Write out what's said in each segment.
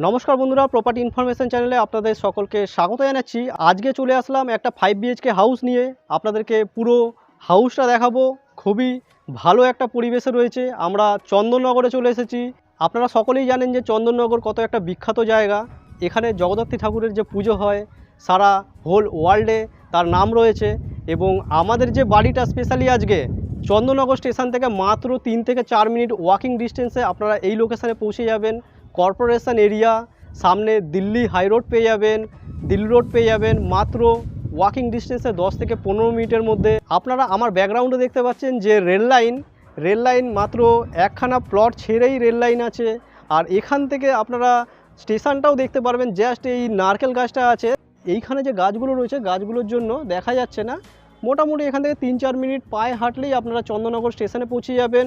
নমস্কার বন্ধুরা, property information চ্যানেলে আপনাদের সকলকে স্বাগত জানাচ্ছি। আজকে চলে আসলাম একটা 5 বিএইচকে হাউস নিয়ে। আপনাদেরকে পুরো হাউসটা দেখাবো। খুবই ভালো একটা পরিবেশে রয়েছে। আমরা চন্দননগরে চলে এসেছি। আপনারা সকলেই জানেন যে চন্দননগর কত একটা বিখ্যাত জায়গা। এখানে জগদ্ধাত্রী ঠাকুরের যে পুজো হয় সারা হোল ওয়ার্ল্ডে তার নাম রয়েছে। এবং আমাদের যে বাড়িটা স্পেশালি আজকে চন্দননগর স্টেশন থেকে মাত্র 3 থেকে 4 মিনিট ওয়াকিং ডিস্টেন্সে আপনারা এই লোকেশানে পৌঁছে যাবেন। কর্পোরেশন এরিয়া, সামনে দিল্লি হাই রোড পেয়ে যাবেন, দিল্লি রোড পেয়ে যাবেন মাত্র ওয়াকিং ডিস্টেন্সে 10 থেকে 15 মিনিটের মধ্যে। আপনারা আমার ব্যাকগ্রাউন্ডে দেখতে পাচ্ছেন যে রেল লাইন মাত্র একখানা প্লট ছেড়েই রেল লাইন আছে। আর এখান থেকে আপনারা স্টেশনটাও দেখতে পারবেন। জাস্ট এই নারকেল গাছটা আছে, এইখানে যে গাছগুলো রয়েছে গাছগুলোর জন্য দেখা যাচ্ছে না। মোটামুটি এখান থেকে 3-4 মিনিট পায়ে হাঁটলেই আপনারা চন্দননগর স্টেশনে পৌঁছে যাবেন।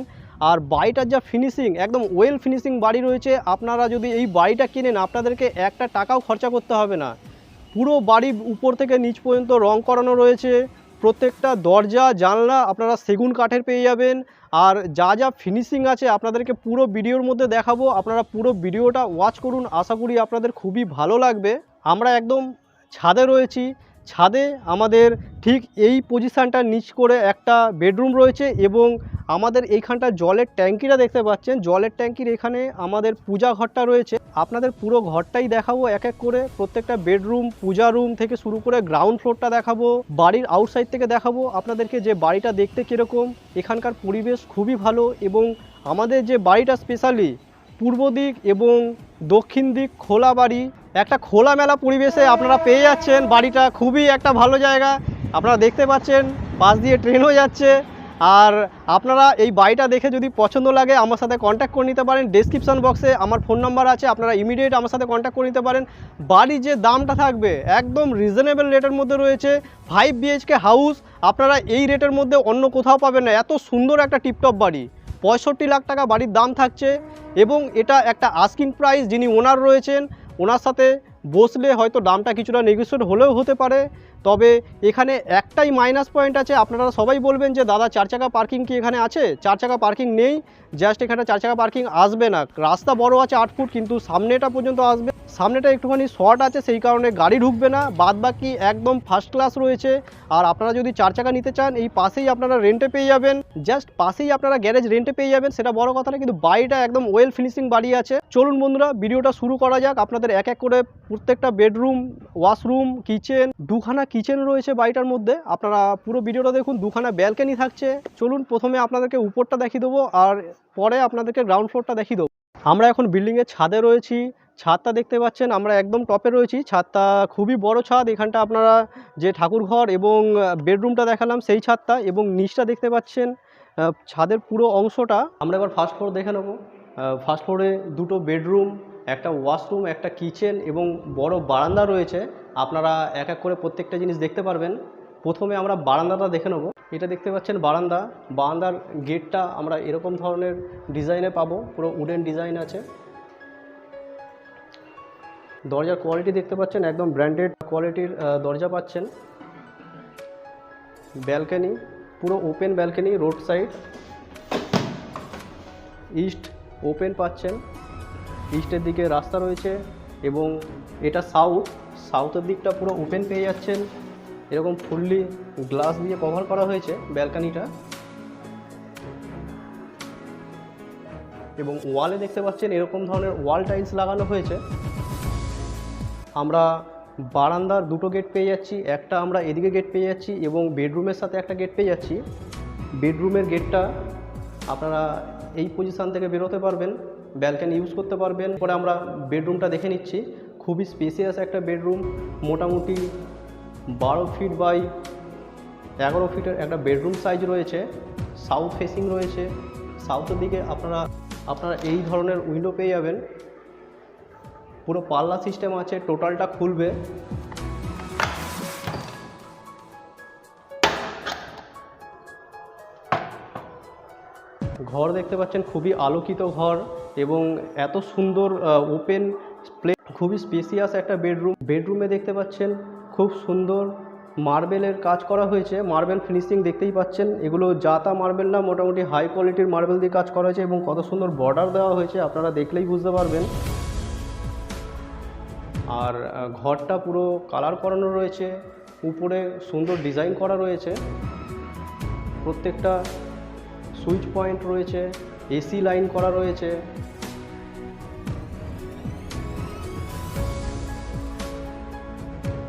আর বাড়িটার যা ফিনিশিং, একদম ওয়েল ফিনিশিং বাড়ি রয়েছে। আপনারা যদি এই বাড়িটা কেনেন আপনাদেরকে একটা টাকাও খরচা করতে হবে না। পুরো বাড়ির উপর থেকে নিচ পর্যন্ত রং করানো রয়েছে। প্রত্যেকটা দরজা জানলা আপনারা সেগুন কাঠের পেয়ে যাবেন। আর যা যা ফিনিশিং আছে আপনাদেরকে পুরো ভিডিওর মধ্যে দেখাবো। আপনারা পুরো ভিডিওটা ওয়াচ করুন, আশা করি আপনাদের খুবই ভালো লাগবে। আমরা একদম ছাদে রয়েছি। ছাদে আমাদের ঠিক এই পজিশানটার নিচ করে একটা বেডরুম রয়েছে এবং আমাদের এইখানটা জলের ট্যাঙ্কিটা দেখতে পাচ্ছেন। জলের ট্যাঙ্কির এখানে আমাদের পূজা ঘরটা রয়েছে। আপনাদের পুরো ঘরটাই দেখাবো এক এক করে। প্রত্যেকটা বেডরুম, পূজা রুম থেকে শুরু করে গ্রাউন্ড ফ্লোরটা দেখাবো। বাড়ির আউটসাইড থেকে দেখাবো আপনাদেরকে যে বাড়িটা দেখতে কীরকম। এখানকার পরিবেশ খুবই ভালো এবং আমাদের যে বাড়িটা স্পেশালি পূর্ব দিক এবং দক্ষিণ দিক খোলা বাড়ি, একটা খোলামেলা পরিবেশে আপনারা পেয়ে যাচ্ছেন। বাড়িটা খুবই একটা ভালো জায়গা। আপনারা দেখতে পাচ্ছেন পাশ দিয়ে ট্রেনও যাচ্ছে। আর আপনারা এই বাড়িটা দেখে যদি পছন্দ লাগে আমার সাথে কন্ট্যাক্ট করে নিতে পারেন। ডেসক্রিপশন বক্সে আমার ফোন নাম্বার আছে, আপনারা ইমিডিয়েট আমার সাথে কন্ট্যাক্ট করে নিতে পারেন। বাড়ির যে দামটা থাকবে একদম রিজনেবল রেটের মধ্যে রয়েছে। 5 বিএইচকে হাউস আপনারা এই রেটের মধ্যে অন্য কোথাও পাবেন না। এত সুন্দর একটা টিপটপ বাড়ি, 65 লাখ টাকা বাড়ির দাম থাকছে। এবং এটা একটা আস্কিং প্রাইস। যিনি ওনার রয়েছেন ওনার সাথে বসলে হয়তো দামটা কিছুটা নেগোশিয়েট হলেও হতে পারে। তবে এখানে একটাই মাইনাস পয়েন্ট আছে। আপনারা সবাই বলবেন যে দাদা 4 চাকা পার্কিং কি এখানে আছে? 4 চাকা পার্কিং নেই। জাস্ট এখানে 4 চাকা পার্কিং আসবে না। রাস্তা বড় আছে 8 ফুট, কিন্তু সামনেটা পর্যন্ত আসবে। সামনেটা একটুখানি শর্ট আছে, সেই কারণে গাড়ি ঢুকবে না। বাদ বাকি একদম ফার্স্ট ক্লাস রয়েছে। আর আপনারা যদি 4 চাকা নিতে চান এই পাশেই আপনারা রেন্টে পেয়ে যাবেন। জাস্ট পাশেই আপনারা গ্যারেজ রেন্টে পেয়ে যাবেন, সেটা বড় কথা না। কিন্তু বাড়িটা একদম ওয়েল ফিনিশিং বাড়ি আছে। চলুন বন্ধুরা ভিডিওটা শুরু করা যাক। আপনাদের এক এক করে প্রত্যেকটা বেডরুম, ওয়াশরুম, কিচেন, দুখানা কিচেন রয়েছে বাড়িটার মধ্যে। আপনারা পুরো ভিডিওটা দেখুন। দুখানা ব্যালকনি থাকছে। চলুন প্রথমে আপনাদেরকে উপরটা দেখিয়ে দেবো আর পরে আপনাদেরকে গ্রাউন্ড ফ্লোরটা দেখিয়ে দেবো। আমরা এখন বিল্ডিংয়ের ছাদে রয়েছি। ছাদটা দেখতে পাচ্ছেন, আমরা একদম টপে রয়েছি। ছাদটা খুবই বড় ছাদ। এখানটা আপনারা যে ঠাকুর ঘর এবং বেডরুমটা দেখালাম সেই ছাদটা, এবং নিচটা দেখতে পাচ্ছেন ছাদের পুরো অংশটা। আমরা এবার ফার্স্ট ফ্লোর দেখে নেব। ফার্স্ট ফ্লোরে দুটো বেডরুম, একটা ওয়াশরুম, একটা কিচেন এবং বড় বারান্দা রয়েছে। আপনারা এক এক করে প্রত্যেকটা জিনিস দেখতে পারবেন। প্রথমে আমরা বারান্দাটা দেখে নেব। এটা দেখতে পাচ্ছেন বারান্দা। বারান্দার গেটটা আমরা এরকম ধরনের ডিজাইনে পাবো, পুরো উডেন ডিজাইন আছে। দরজার কোয়ালিটি দেখতে পাচ্ছেন একদম ব্র্যান্ডেড কোয়ালিটির দরজা পাচ্ছেন। ব্যালকনি পুরো open balcony, road side. East open পাচ্ছেন, ইস্টের দিকে রাস্তা রয়েছে। এবং এটা সাউথের দিকটা পুরো ওপেন পেয়ে যাচ্ছেন। এরকম ফুললি গ্লাস দিয়ে কভার করা হয়েছে ব্যালকনিটা। এবং ওয়ালে দেখতে পাচ্ছেন এরকম ধরনের ওয়াল টাইলস লাগানো হয়েছে। আমরা বারান্দার দুটো গেট পেয়ে যাচ্ছি, একটা আমরা এদিকে গেট পেয়ে যাচ্ছি এবং বেডরুমের সাথে একটা গেট পেয়ে যাচ্ছি। বেডরুমের গেটটা আপনারা এই পজিশান থেকে বেরোতে পারবেন, ব্যালকনি ইউজ করতে পারবেন। পরে আমরা বেডরুমটা দেখে নিচ্ছি। খুবই স্পেসিয়াস একটা বেডরুম, মোটামুটি 12 ফিট বাই 11 ফিটের একটা বেডরুম সাইজ রয়েছে। সাউথ ফেসিং রয়েছে। সাউথের দিকে আপনারা এই ধরনের উইন্ডো পেয়ে যাবেন। পুরো পাল্লা সিস্টেম আছে, টোটালটা খুলবে। ঘর দেখতে পাচ্ছেন খুবই আলোকিত ঘর এবং এত সুন্দর ওপেন প্লে, খুবই স্পেসিয়াস একটা বেডরুম। বেডরুমে দেখতে পাচ্ছেন খুব সুন্দর মার্বেলের কাজ করা হয়েছে। মার্বেল ফিনিশিং দেখতেই পাচ্ছেন। এগুলো জাতা মার্বেল না, মোটামুটি হাই কোয়ালিটির মার্বেল দিয়ে কাজ করা হয়েছে এবং কত সুন্দর বর্ডার দেওয়া হয়েছে আপনারা দেখলেই বুঝতে পারবেন। আর ঘরটা পুরো কালার করানো রয়েছে, উপরে সুন্দর ডিজাইন করা রয়েছে, প্রত্যেকটা সুইচ পয়েন্ট রয়েছে, এসি লাইন করা রয়েছে।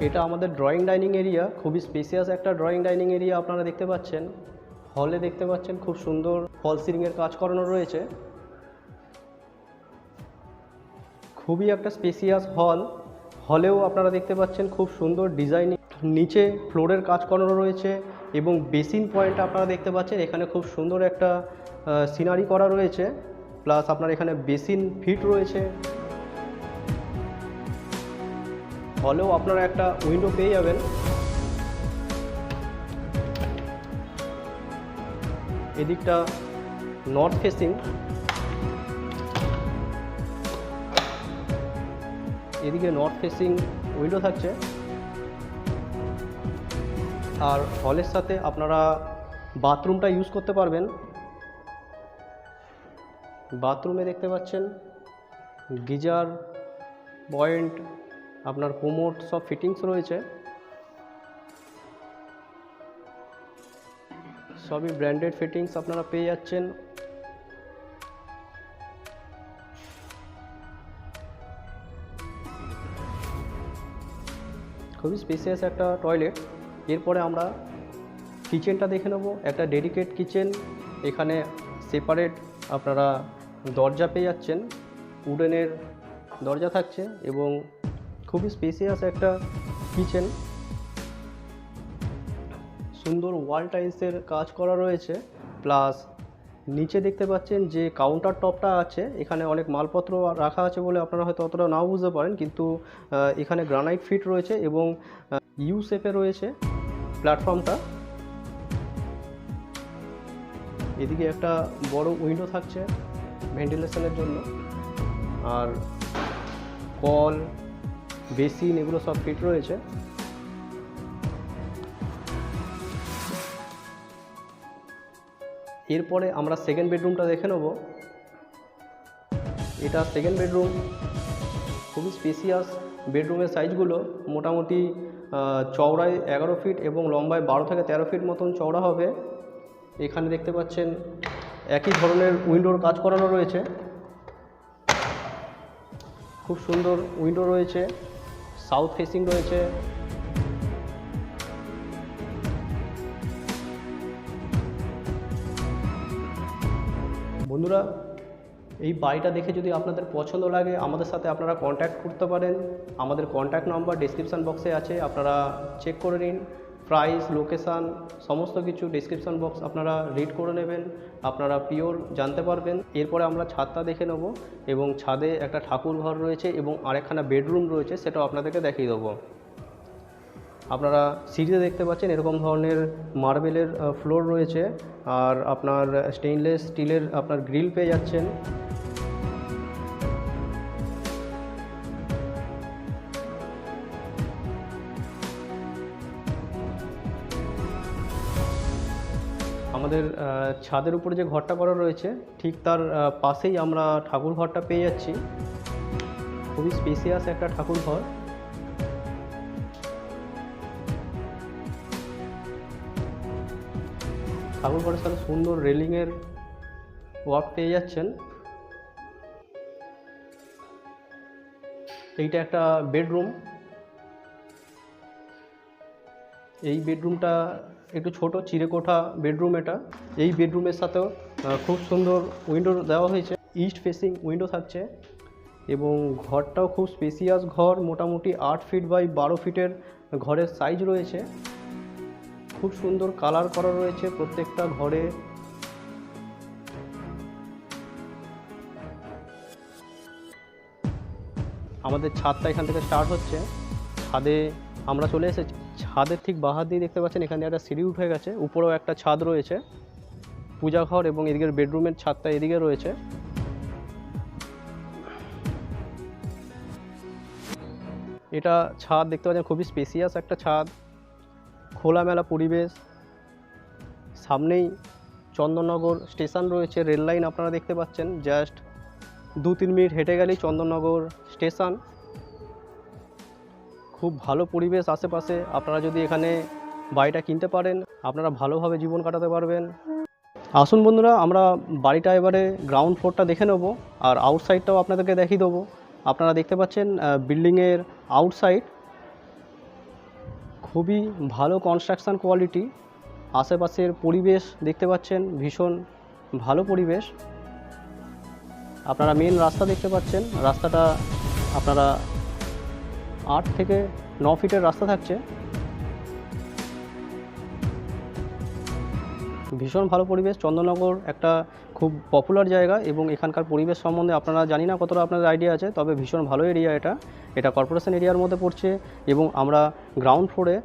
এটা আমাদের ড্রয়িং ডাইনিং এরিয়া, খুবই স্পেসিয়াস একটা ড্রয়িং ডাইনিং এরিয়া আপনারা দেখতে পাচ্ছেন। হলে দেখতে পাচ্ছেন খুব সুন্দর ফল সিলিংয়ের কাজ করানো রয়েছে, খুবই একটা স্পেসিয়াস হল। হলেও আপনারা দেখতে পাচ্ছেন খুব সুন্দর ডিজাইনিং, নিচে ফ্লোরের কাজ করানো রয়েছে এবং বেসিন পয়েন্ট আপনারা দেখতে পাচ্ছেন এখানে খুব সুন্দর একটা সিনারি করা রয়েছে, প্লাস আপনার এখানে বেসিন ফিট রয়েছে। হলেও আপনারা একটা উইন্ডো পেয়ে যাবেন। এদিকটা নর্থ ফেসিং, এদিকে নর্থ ফেসিং উইন্ডো থাকছে। আর হলের সাথে আপনারা বাথরুমটা ইউজ করতে পারবেন। বাথরুমে দেখতে পাচ্ছেন গিজার পয়েন্ট, আপনার কোমোড সব ফিটিংস রয়েছে, সবই ব্র্যান্ডেড ফিটিংস আপনারা পেয়ে যাচ্ছেন। খুবই স্পেসিয়াস একটা টয়লেট। এরপরে আমরা কিচেনটা দেখে নেব। একটা ডেডিকেট কিচেন, এখানে সেপারেট আপনারা দরজা পেয়ে যাচ্ছেন, উডেনের দরজা থাকছে এবং খুবই স্পেসিয়াস একটা কিচেন। সুন্দর ওয়াল টাইলসের কাজ করা রয়েছে, প্লাস নিচে দেখতে পাচ্ছেন যে কাউন্টার টপটা আছে, এখানে অনেক মালপত্র রাখা আছে বলে আপনারা হয়তো অতটা নাও বুঝতে পারেন, কিন্তু এখানে গ্রানাইট ফিট রয়েছে এবং ইউ শেপে রয়েছে প্ল্যাটফর্মটা। এদিকে একটা বড় উইন্ডো থাকছে ভেন্টিলেশনের জন্য, আর কল বেসিন এগুলো সব ফিট রয়েছে। এরপরে আমরা সেকেন্ড বেডরুমটা দেখে নেব। এটা সেকেন্ড বেডরুম, খুবই স্পেসিয়াস। বেডরুমের সাইজগুলো মোটামুটি চওড়ায় 11 ফিট এবং লম্বায় 12 থেকে 13 ফিট মতন চওড়া হবে। এখানে দেখতে পাচ্ছেন একই ধরনের উইন্ডোর কাজ করানো রয়েছে, খুব সুন্দর উইন্ডো রয়েছে, সাউথ ফেসিং রয়েছে। বন্ধুরা, এই বাড়িটা দেখে যদি আপনাদের পছন্দ লাগে আমাদের সাথে আপনারা কন্ট্যাক্ট করতে পারেন। আমাদের কন্ট্যাক্ট নাম্বার ডেসক্রিপশান বক্সে আছে, আপনারা চেক করে নিন। প্রাইস, লোকেশান সমস্ত কিছু ডেসক্রিপশান বক্স আপনারা রিড করে নেবেন, আপনারা পিওর জানতে পারবেন। এরপরে আমরা ছাদটা দেখে নেব এবং ছাদে একটা ঠাকুর ঘর রয়েছে এবং আরেকখানা বেডরুম রয়েছে, সেটাও আপনাদেরকে দেখিয়ে দেবো। আপনারা সিঁড়িতে দেখতে পাচ্ছেন এরকম ধরনের মার্বেলের ফ্লোর রয়েছে, আর আপনার স্টেইনলেস স্টিলের আপনার গ্রিল পেয়ে যাচ্ছেন। আমাদের ছাদের উপরে যে ঘরটা করা রয়েছে ঠিক তার পাশেই আমরা ঠাকুর ঘরটা পেয়ে যাচ্ছি। খুবই স্পেসিয়াস একটা ঠাকুর ঘর। ঠাকুর ঘরের সাথে সুন্দর রেলিংয়ের ওয়ার্ক পেয়ে যাচ্ছেন। এইটা একটা বেডরুম। এই বেডরুমটা একটু ছোট, চিরেকোঠা বেডরুম এটা। এই বেডরুমের সাথেও খুব সুন্দর উইন্ডো দেওয়া হয়েছে, ইস্ট ফেসিং উইন্ডো থাকছে এবং ঘরটাও খুব স্পেসিয়াস ঘর, মোটামুটি 8 ফিট বাই 12 ফিটের ঘরের সাইজ রয়েছে। খুব সুন্দর কালার করা রয়েছে প্রত্যেকটা ঘরে। আমাদের ছাদটা এখান থেকে স্টার্ট হচ্ছে। ছাদে আমরা চলে এসেছি। ছাদের ঠিক বাহার দিয়ে দেখতে পাচ্ছেন এখানে একটা সিঁড়ি উঠে গেছে, উপরেও একটা ছাদ রয়েছে, পূজা ঘর, এবং এদিকের বেডরুমের ছাদটা এদিকে রয়েছে। এটা ছাদ দেখতে পাচ্ছেন, খুবই স্পেসিয়াস একটা ছাদ, খোলামেলা পরিবেশ। সামনেই চন্দননগর স্টেশন রয়েছে, রেল লাইন আপনারা দেখতে পাচ্ছেন, জাস্ট 2-3 মিনিট হেঁটে গেলেই চন্দননগর স্টেশন। খুব ভালো পরিবেশ আশেপাশে। আপনারা যদি এখানে বাড়িটা কিনতে পারেন আপনারা ভালোভাবে জীবন কাটাতে পারবেন। আসুন বন্ধুরা, আমরা বাড়িটা এবারে গ্রাউন্ড ফ্লোরটা দেখে নেব আর আউটসাইডটাও আপনাদেরকে দেখিয়ে দেবো। আপনারা দেখতে পাচ্ছেন বিল্ডিংয়ের আউটসাইড খুবই ভালো কনস্ট্রাকশান কোয়ালিটি। আশেপাশের পরিবেশ দেখতে পাচ্ছেন ভীষণ ভালো পরিবেশ। আপনারা মেন রাস্তা দেখতে পাচ্ছেন, রাস্তাটা আপনারা 8 থেকে 9 ফিটের রাস্তা থাকছে। ভীষণ ভালো পরিবেশ। চন্দননগর একটা খুব পপুলার জায়গা এবং এখানকার পরিবেশ সম্বন্ধে আপনারা জানি না কতটা আপনাদের আইডিয়া আছে, তবে ভীষণ ভালো এরিয়া এটা কর্পোরেশন এরিয়ার মধ্যে পড়ছে। এবং আমরা গ্রাউন্ড ফ্লোরে,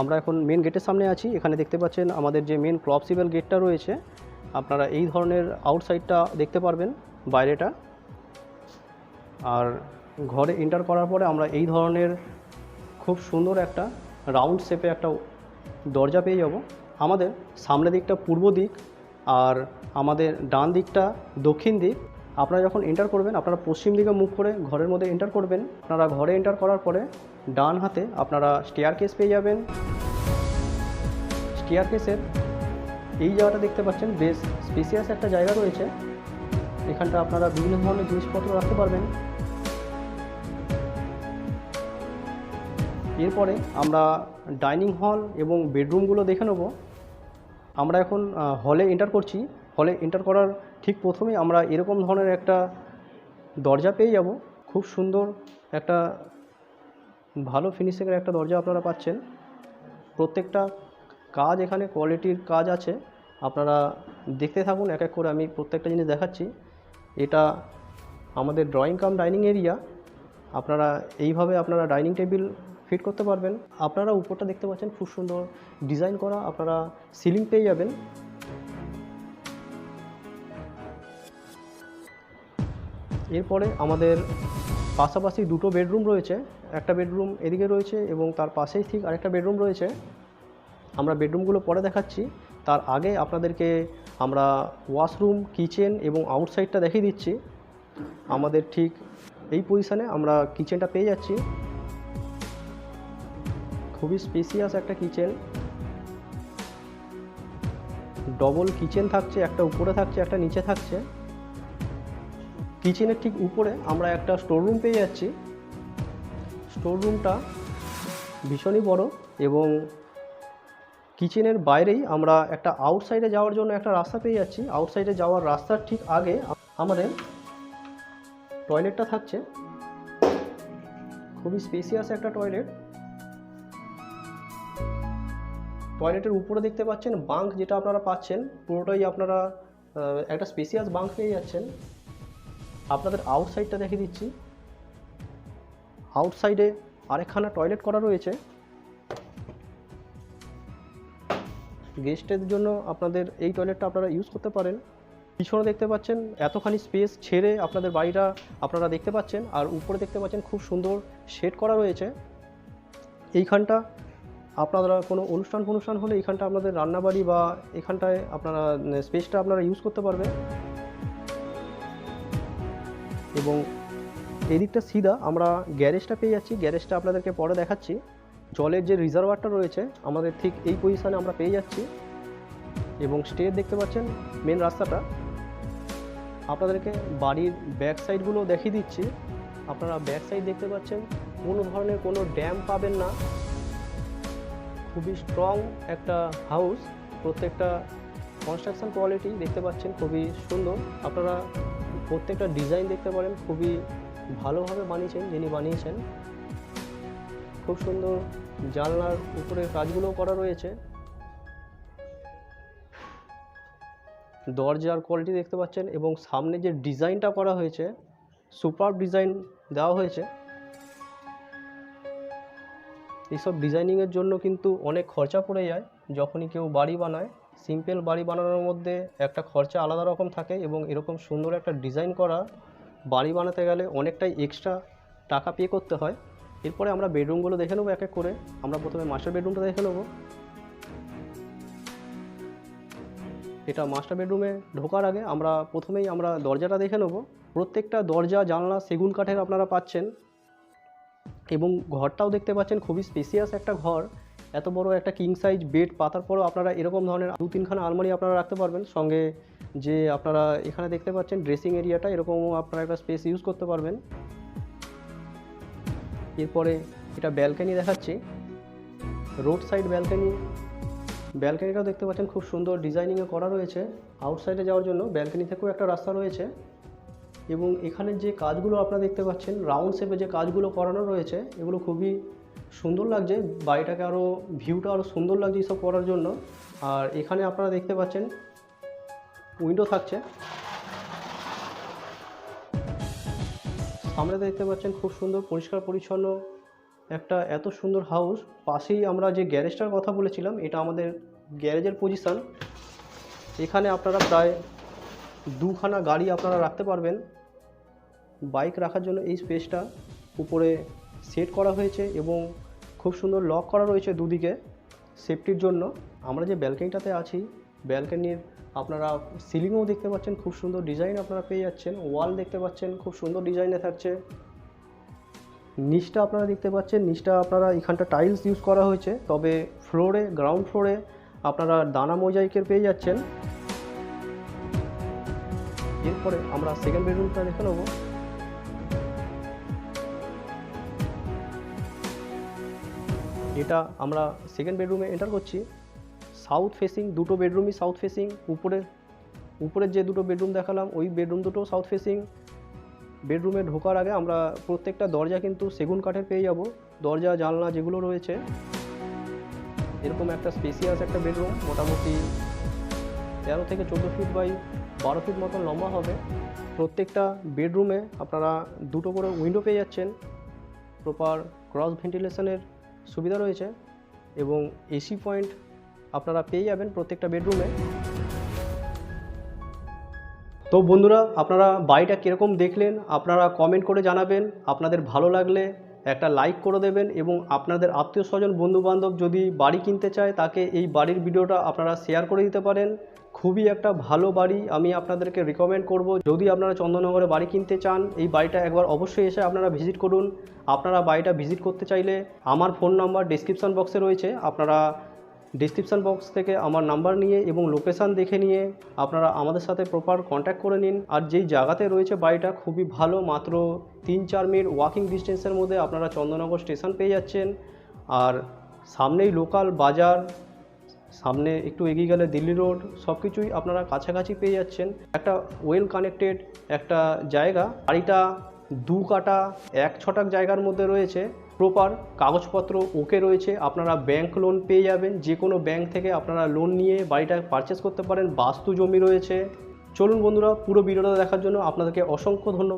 আমরা এখন মেন গেটের সামনে আছি। এখানে দেখতে পাচ্ছেন আমাদের যে মেন ক্লবসিবেল গেটটা রয়েছে, আপনারা এই ধরনের আউটসাইডটা দেখতে পারবেন বাইরেটা। আর ঘরে এন্টার করার পরে আমরা এই ধরনের খুব সুন্দর একটা রাউন্ড শেপে একটা দরজা পেয়ে যাব। আমাদের সামনের দিকটা পূর্ব দিক আর আমাদের ডান দিকটা দক্ষিণ দিক। আপনারা যখন এন্টার করবেন আপনারা পশ্চিম দিকে মুখ করে ঘরের মধ্যে এন্টার করবেন। আপনারা ঘরে এন্টার করার পরে ডান হাতে আপনারা স্টেয়ারকেস পেয়ে যাবেন। স্টেয়ারকেসের এই জায়গাটা দেখতে পাচ্ছেন বেশ স্পেসিয়াস একটা জায়গা রয়েছে। এখানটা আপনারা বিভিন্ন ধরনের জিনিসপত্র রাখতে পারবেন। এরপরে আমরা ডাইনিং হল এবং বেডরুমগুলো দেখে নেব। আমরা এখন হলে এন্টার করছি। হলে এন্টার করার ঠিক প্রথমেই আমরা এরকম ধরনের একটা দরজা পেয়ে যাব। খুব সুন্দর একটা ভালো ফিনিশিংয়ের একটা দরজা আপনারা পাচ্ছেন। প্রত্যেকটা কাজ এখানে কোয়ালিটির কাজ আছে। আপনারা দেখতে থাকুন এক এক করে, আমি প্রত্যেকটা জিনিস দেখাচ্ছি। এটা আমাদের ড্রয়িং কাম ডাইনিং এরিয়া। আপনারা এইভাবে আপনারা ডাইনিং টেবিল ফিট করতে পারবেন। আপনারা উপরটা দেখতে পাচ্ছেন খুব সুন্দর ডিজাইন করা, আপনারা সিলিং পেয়ে যাবেন। এরপরে আমাদের পাশাপাশি দুটো বেডরুম রয়েছে। একটা বেডরুম এদিকে রয়েছে এবং তার পাশেই ঠিক আরেকটা বেডরুম রয়েছে। আমরা বেডরুমগুলো পরে দেখাচ্ছি, তার আগে আপনাদেরকে আমরা ওয়াশরুম, কিচেন এবং আউটসাইডটা দেখিয়ে দিচ্ছি। আমাদের ঠিক এই পজিশানে আমরা কিচেনটা পেয়ে যাচ্ছি। খুবই স্পেসিয়াস একটা কিচেন, ডবল কিচেন থাকছে, একটা উপরে থাকছে একটা নিচে থাকছে। কিচেনের ঠিক উপরে আমরা একটা স্টোর রুম পেয়ে যাচ্ছি। স্টোর রুমটা ভীষণই বড় এবং কিচেনের বাইরেই আমরা একটা আউটসাইডে যাওয়ার জন্য একটা রাস্তা পেয়ে যাচ্ছি। আউটসাইডে যাওয়ার রাস্তার ঠিক আগে আমাদের টয়লেটটা থাকছে। খুবই স্পেসিয়াস একটা টয়লেট। টয়লেটের উপরে দেখতে পাচ্ছেন বাঙ্ক, যেটা আপনারা পাচ্ছেন পুরোটাই আপনারা একটা স্পেসিয়াস বাঙ্ক পেয়ে যাচ্ছেন। আপনাদের আউটসাইডটা দেখিয়ে দিচ্ছি। আউটসাইডে আরেকখানা টয়লেট করা রয়েছে গেস্টের জন্য। আপনাদের এই টয়লেটটা আপনারা ইউজ করতে পারেন। পিছনে দেখতে পাচ্ছেন এতখানি স্পেস ছেড়ে আপনাদের বাড়িটা আপনারা দেখতে পাচ্ছেন। আর উপরে দেখতে পাচ্ছেন খুব সুন্দর শেড করা রয়েছে। এইখানটা আপনারা কোনো অনুষ্ঠান হলে এইখানটা আপনাদের রান্নাবাড়ি বা এখানটায় আপনারা স্পেসটা আপনারা ইউজ করতে পারবেন। এবং এদিকটা সিধা আমরা গ্যারেজটা পেয়ে যাচ্ছি। গ্যারেজটা আপনাদেরকে পরে দেখাচ্ছি। জলের যে রিজার্ভারটা রয়েছে আমাদের ঠিক এই পজিশানে আমরা পেয়ে যাচ্ছি। এবং স্টেজ দেখতে পাচ্ছেন মেন রাস্তাটা। আপনাদেরকে বাড়ির ব্যাক সাইডগুলো দেখিয়ে দিচ্ছি। আপনারা ব্যাক সাইড দেখতে পাচ্ছেন কোনো ধরনের কোনো ড্যাম পাবেন না। খুবই স্ট্রং একটা হাউস। প্রত্যেকটা কনস্ট্রাকশন কোয়ালিটি দেখতে পাচ্ছেন খুবই সুন্দর। আপনারা প্রত্যেকটা ডিজাইন দেখতে পারেন, খুবই ভালোভাবে বানিয়েছেন যিনি বানিয়েছেন। খুব সুন্দর জানলার উপরে কাজগুলো করা রয়েছে। দরজার কোয়ালিটি দেখতে পাচ্ছেন এবং সামনে যে ডিজাইনটা করা হয়েছে সুপার ডিজাইন দেওয়া হয়েছে। এইসব ডিজাইনিংয়ের জন্য কিন্তু অনেক খরচা পড়ে যায় যখনই কেউ বাড়ি বানায়। সিম্পল বাড়ি বানানোর মধ্যে একটা খরচা আলাদা রকম থাকে এবং এরকম সুন্দর একটা ডিজাইন করা বাড়ি বানাতে গেলে অনেকটাই এক্সট্রা টাকা পে করতে হয়। এরপরে আমরা বেডরুমগুলো দেখে নেবো এক এক করে। আমরা প্রথমে মাস্টার বেডরুমটা দেখে নেবো। এটা মাস্টার বেডরুমে ঢোকার আগে আমরা প্রথমেই দরজাটা দেখে নেব। প্রত্যেকটা দরজা জানলা সেগুন কাঠের আপনারা পাচ্ছেন। এবং ঘরটাও দেখতে পাচ্ছেন খুবই স্পেসিয়াস একটা ঘর। এত বড় একটা কিং সাইজ বেড পাতার পরেও আপনারা এরকম ধরনের 2-3খানা আলমারি আপনারা রাখতে পারবেন। সঙ্গে যে আপনারা এখানে দেখতে পাচ্ছেন ড্রেসিং এরিয়াটা, এরকমও আপনারা একটা স্পেস ইউজ করতে পারবেন। এরপরে এটা ব্যালকনি দেখাচ্ছি, রোড সাইড ব্যালকনি। ব্যালকনিটাও দেখতে পাচ্ছেন খুব সুন্দর ডিজাইনিংয়ে করা রয়েছে। আউটসাইডে যাওয়ার জন্য ব্যালকনি থেকেও একটা রাস্তা রয়েছে। এবং এখানে যে কাজগুলো আপনারা দেখতে পাচ্ছেন রাউন্ড শেপে যে কাজগুলো করানো রয়েছে, এগুলো খুবই সুন্দর লাগছে, বাড়িটাকে আরও ভিউটা আরও সুন্দর লাগছে এইসব করার জন্য। আর এখানে আপনারা দেখতে পাচ্ছেন উইন্ডো থাকছে। সামনে দেখতে পাচ্ছেন খুব সুন্দর পরিষ্কার পরিচ্ছন্ন একটা এত সুন্দর হাউস। পাশেই আমরা যে গ্যারেজটার কথা বলেছিলাম, এটা আমাদের গ্যারেজের পজিশান। এখানে আপনারা প্রায় 2খানা গাড়ি আপনারা রাখতে পারবেন। বাইক রাখার জন্য এই স্পেসটা উপরে সেট করা হয়েছে এবং খুব সুন্দর লক করা রয়েছে দুদিকে সেফটির জন্য। আমরা যে ব্যালকনিটাতে আছি, ব্যালকনির আপনারা সিলিংও দেখতে পাচ্ছেন খুব সুন্দর ডিজাইন আপনারা পেয়ে যাচ্ছেন। ওয়াল দেখতে পাচ্ছেন খুব সুন্দর ডিজাইনে থাকছে। নিচটা আপনারা দেখতে পাচ্ছেন, নিচটা আপনারা এখানটা টাইলস ইউজ করা হয়েছে, তবে ফ্লোরে গ্রাউন্ড ফ্লোরে আপনারা দানা মোজাইকের পেয়ে যাচ্ছেন। এরপরে আমরা সেকেন্ড বেডরুমটা দেখে নেব। এটা আমরা সেকেন্ড বেডরুমে এন্টার করছি। সাউথ ফেসিং দুটো বেডরুমই সাউথ ফেসিং। উপরের যে দুটো বেডরুম দেখালাম ওই বেডরুম দুটো সাউথ ফেসিং। বেডরুমে ঢোকার আগে আমরা প্রত্যেকটা দরজা কিন্তু সেগুন কাঠের পেয়ে যাব, দরজা জানলা যেগুলো রয়েছে। এরকম একটা স্পেসিয়াস একটা বেডরুম, মোটামুটি 13 থেকে 14 ফিট বাই 12 ফিট মতন লম্বা হবে। প্রত্যেকটা বেডরুমে আপনারা দুটো করে উইন্ডো পেয়ে যাচ্ছেন, প্রপার ক্রস ভেন্টিলেশনের সুবিধা রয়েছে এবং এসি পয়েন্ট আপনারা পেয়ে যাবেন প্রত্যেকটা বেডরুমে। তো বন্ধুরা, আপনারা বাড়িটা কীরকম দেখলেন আপনারা কমেন্ট করে জানাবেন। আপনাদের ভালো লাগলে একটা লাইক করে দেবেন এবং আপনাদের আত্মীয় স্বজন বন্ধুবান্ধব যদি বাড়ি কিনতে চায় তাকে এই বাড়ির ভিডিওটা আপনারা শেয়ার করে দিতে পারেন। খুবই একটা ভালো বাড়ি, আমি আপনাদেরকে রিকমেন্ড করব। যদি আপনারা চন্দননগরে বাড়ি কিনতে চান, এই বাড়িটা একবার অবশ্যই এসে আপনারা ভিজিট করুন। আপনারা বাড়িটা ভিজিট করতে চাইলে আমার ফোন নাম্বার ডেসক্রিপশান বক্সে রয়েছে, আপনারা ডেসক্রিপশান বক্স থেকে আমার নাম্বার নিয়ে এবং লোকেশান দেখে নিয়ে আপনারা আমাদের সাথে প্রপার কন্ট্যাক্ট করে নিন। আর যেই জায়গাতে রয়েছে বাড়িটা খুবই ভালো, মাত্র 3-4 মিনিট ওয়াকিং ডিস্টেন্সের মধ্যে আপনারা চন্দননগর স্টেশন পেয়ে যাচ্ছেন। আর সামনেই লোকাল বাজার, সামনে একটু এগিয়ে গেলে দিল্লি রোড, সব কিছুই আপনারা কাছাকাছি পেয়ে যাচ্ছেন। একটা ওয়েল কানেক্টেড একটা জায়গা। বাড়িটা 2 কাঠা 1 ছটাক জায়গার মধ্যে রয়েছে, প্রপার কাগজপত্র ওকে রয়েছে। আপনারা ব্যাংক লোন পেয়ে যাবেন, যে কোনো ব্যাংক থেকে আপনারা লোন নিয়ে বাড়িটা পারচেস করতে পারেন। বাস্তু জমি রয়েছে। চলুন বন্ধুরা, পুরো ভিডিওটা দেখার জন্য আপনাদেরকে অসংখ্য ধন্যবাদ।